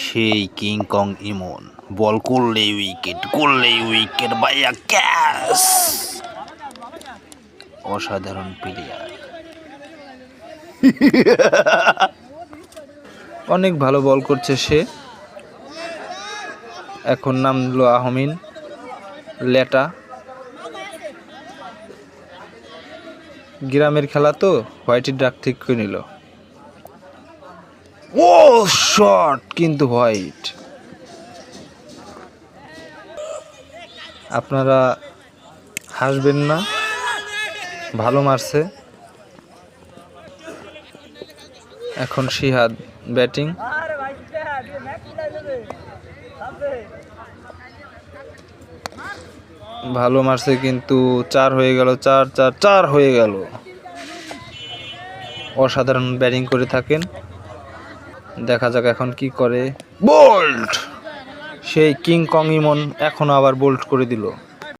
সেই King Kong ইমন বল করলেই wicket ভাইয়া ক্যাচ। অসাধারণ প্লেয়ার। অনেক ভালো বল করছে সে। এখন নামলো আহমিন লেটা। গ্রামের খেলা তো হোয়াইটের ডাক ঠিক করে নিল। ও শট কিন্তু হোয়াইট। আপনারা হাসবেন না, ভালো মারছে। এখন সিহাদ ব্যাটিং। ভালো মারছে কিন্তু 4 হয়ে গেল, 4 হয়ে গেল। অসাধারণ ব্যাটিং করে থাকেন। দেখা যাক এখন কি করে। বোল্ড! সেই কিং কং ইমন এখন আবার বোল্ড করে দিল।